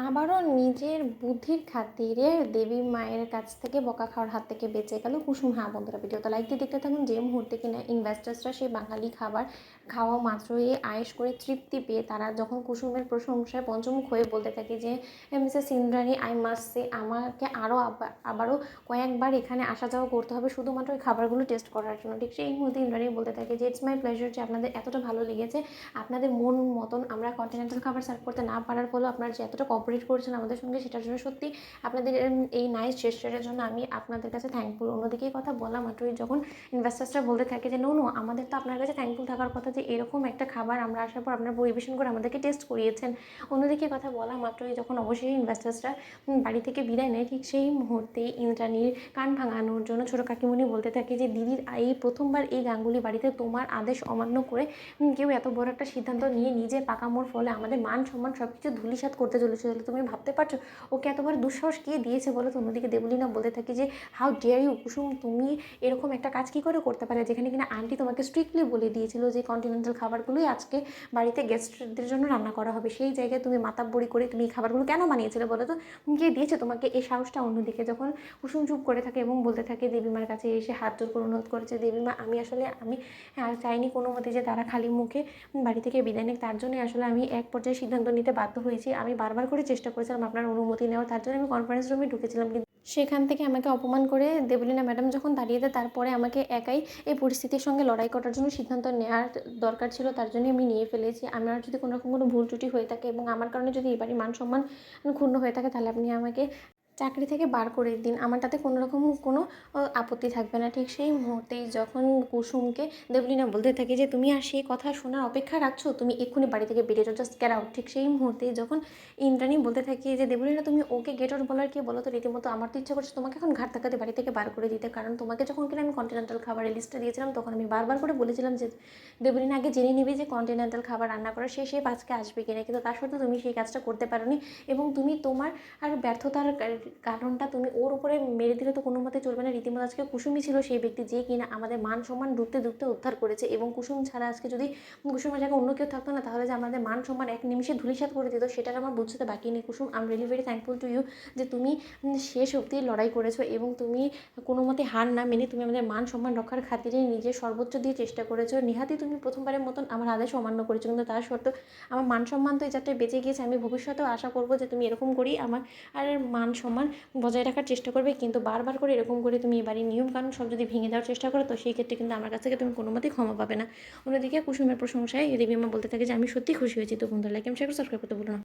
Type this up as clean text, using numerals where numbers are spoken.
আবারও নিজের বুদ্ধির খাতিরে দেবী মায়ের কাছ থেকে বকা খাওয়ার হাত থেকে বেঁচে গেল কুসুম। হ্যাঁ বন্ধুরা, ভিডিওটা লাইক দিয়ে দেখতে থাকুন। যে মুহূর্তে কিনা ইনভেস্টার্সরা সেই বাঙালি খাবার খাওয়া মাত্রই আয়েশ করে তৃপ্তি পেয়ে তারা যখন কুসুমের প্রশংসায় পঞ্চমুখ হয়ে বলতে থাকে যে Mrs Indrani, I must say, আমাকে আবারও কয়েকবার এখানে আসা যাওয়া করতে হবে শুধুমাত্র ওই খাবারগুলো টেস্ট করার জন্য। ঠিক সেই মুহূর্তে ইন্দ্রাণী বলতে থাকে যে ইটস মাই প্লেজার, যে আপনাদের এতটা ভালো লেগেছে, আপনাদের মন মতন আমরা কন্টিনেন্টাল খাবার সার্ভ করতে না পারার ফলেও আপনারা যে এতটা কোঅপারেট করেছেন আমাদের সঙ্গে, সেটার জন্য সত্যি আপনাদের এই নাইস জেস্চারের জন্য আমি আপনাদের কাছে থ্যাঙ্কফুল। অন্যদিকে এই কথা বলা মাত্রই যখন ইনভেস্টার্সরা বলতে থাকে যে নো নো, আমাদের তো আপনার কাছে থ্যাঙ্কফুল থাকার কথা যে এরকম একটা খাবার আমরা আসার পর আপনারা পরিবেশন করে আমাদেরকে টেস্ট করিয়েছেন। অন্যদিকে কথা বলা মাত্রই যখন অবশ্যই ইনভেস্টার্সরা বাড়ি থেকে বিদায় নেয়, ঠিক সেই মুহূর্তেই ইন্দ্রাণীর কান ভাঙানোর জন্য ছোটো কাকিমণি বলতে থাকে যে দিদির এই প্রথমবার এই গাঙ্গুলি বাড়িতে তোমার আদেশ অমান্য করে কেউ এত বড় একটা সিদ্ধান্ত নিয়ে নিজে পাকামোর ফলে আমাদের মান সম্মান সব কিছু ধূলিসাৎ করতে চলেছে। তুমি ভাবতে পারছো ওকে এতবার দুঃসাহস কে দিয়েছে বলো তো? অন্যদিকে দেবলীনা বলতে থাকি যে হাউ ডেয়ার ইউ কুসুম, তুমি এরকম একটা কাজ কী করে করতে পারে, যেখানে কিনা আন্টি তোমাকে স্ট্রিক্টলি বলে দিয়েছিল যে কন্টিনেন্টাল খাবারগুলোই আজকে বাড়িতে গেস্টদের জন্য রান্না করা হবে, সেই জায়গায় তুমি মাতাব্বরি করে তুমি এই খাবারগুলো কেন বানিয়েছিলে বলো তো? কে দিয়েছে তোমাকে এই সাহসটা? অন্যদিকে যখন কুসুম চুপ করে থাকে এবং বলতে থাকে দেবীমার কাছে এসে হাত জোর করে অনুরোধ করেছে, দেবীমা আমি আসলে চাইনি কোনো মতে যে তারা খালি মুখে বাড়ি থেকে বিদায় নেয়, তার জন্যই আসলে আমি এক পর্যায়ে সিদ্ধান্ত নিতে বাধ্য হয়েছি। আমি বারবার করে চেষ্টা করেছিলাম আপনার অনুমতি নেওয়ার, তার জন্য আমি কনফারেন্স রুমে ঢুকেছিলাম, কিন্তু সেখান থেকে আমাকে অপমান করে দেবলীনা ম্যাডাম যখন দাঁড়িয়ে দেয়, তারপরে আমাকে একাই এই পরিস্থিতির সঙ্গে লড়াই করার জন্য সিদ্ধান্ত নেওয়ার দরকার ছিল, তার জন্যই আমি নিয়ে ফেলেছি। আমার যদি কোনো রকম কোনো ভুল ত্রুটি হয়ে থাকে এবং আমার কারণে যদি এই বাড়ির মান সম্মান ক্ষুণ্ণ হয়ে থাকে, তাহলে আপনি আমাকে চাকরি থেকে বার করে দিন, আমার তাতে কোনো রকম কোনো আপত্তি থাকবে না। ঠিক সেই মুহূর্তেই যখন কুসুমকে দেবলীনা বলতে থাকে যে তুমি আর সেই কথা শোনার অপেক্ষা রাখছো, তুমি এক্ষুনি বাড়ি থেকে বেরিয়ে যাও, জাস্ট গেট আউট। ঠিক সেই মুহূর্তেই যখন ইন্দ্রাণী বলতে থাকে যে দেবলীনা তুমি ওকে গেট আউট বলার কি বলো তো? রীতিমতো আমার তো ইচ্ছা করছে তোমাকে এখন ঘাট ধাক্কাতে বাড়ি থেকে বার করে দিতে, কারণ তোমাকে যখন কিনা আমি কন্টিনেন্টাল খাবারের লিস্টটা দিয়েছিলাম তখন আমি বারবার করে বলেছিলাম যে দেবলীনা আগে জেনে নিবে যে কন্টিনেন্টাল খাবার রান্না করা সে আজকে আসবে কিনা, কিন্তু তার সত্ত্বেও তুমি সেই কাজটা করতে পারোনি এবং তুমি তোমার আর ব্যর্থতার কারণটা তুমি ওর উপরে মেরে দিলে তো কোনো মতে চলবে না। রীতিমতো আজকে কুসুমই ছিল সেই ব্যক্তি যে কিনা আমাদের মান সম্মান ডুবতে ডুবতে উদ্ধার করেছে, এবং কুসুম ছাড়া আজকে যদি কুসুমের জায়গায় অন্য কেউ থাকতো না, তাহলে যে আমাদের মান সম্মান এক নিমিষে ধূলিসাৎ করে দিত, সেটার আমার বুঝতে বাকি নেই। Kusum, I am really very thankful to you যে তুমি শেষ অবধি লড়াই করেছো এবং তুমি কোনো মতে হার না মেনে তুমি আমাদের মান সম্মান রক্ষার খাতিরে নিজের সর্বোচ্চ দিয়ে চেষ্টা করেছো। নিহাতি তুমি প্রথমবারের মতন আমার আদেশ অমান্য করেছো, কিন্তু তার সত্ত্বেও আমার মান সম্মান তো এই যাত্রায় বেঁচে গিয়েছে। আমি ভবিষ্যতেও আশা করবো যে তুমি এরকম করেই আমার আর মান সম্মান বজায় রাখার চেষ্টা করবে, কিন্তু বারবার করে এরকম করে তুমি এ বাড়ির নিয়মকানুন সব যদি ভেঙে দেওয়ার চেষ্টা করো, তো সেই ক্ষেত্রে কিন্তু আমার কাছ থেকে তুমি কোনো মতেই ক্ষমা পাবে না। অন্যদিকে কুসুমের প্রশংসায় দেবীমা বলতে থাকে যে আমি সত্যি খুশি হয়েছি। তো বন্ধুরা লাইক এবং শেয়ার সাবস্ক্রাইব করতে ভুলো না।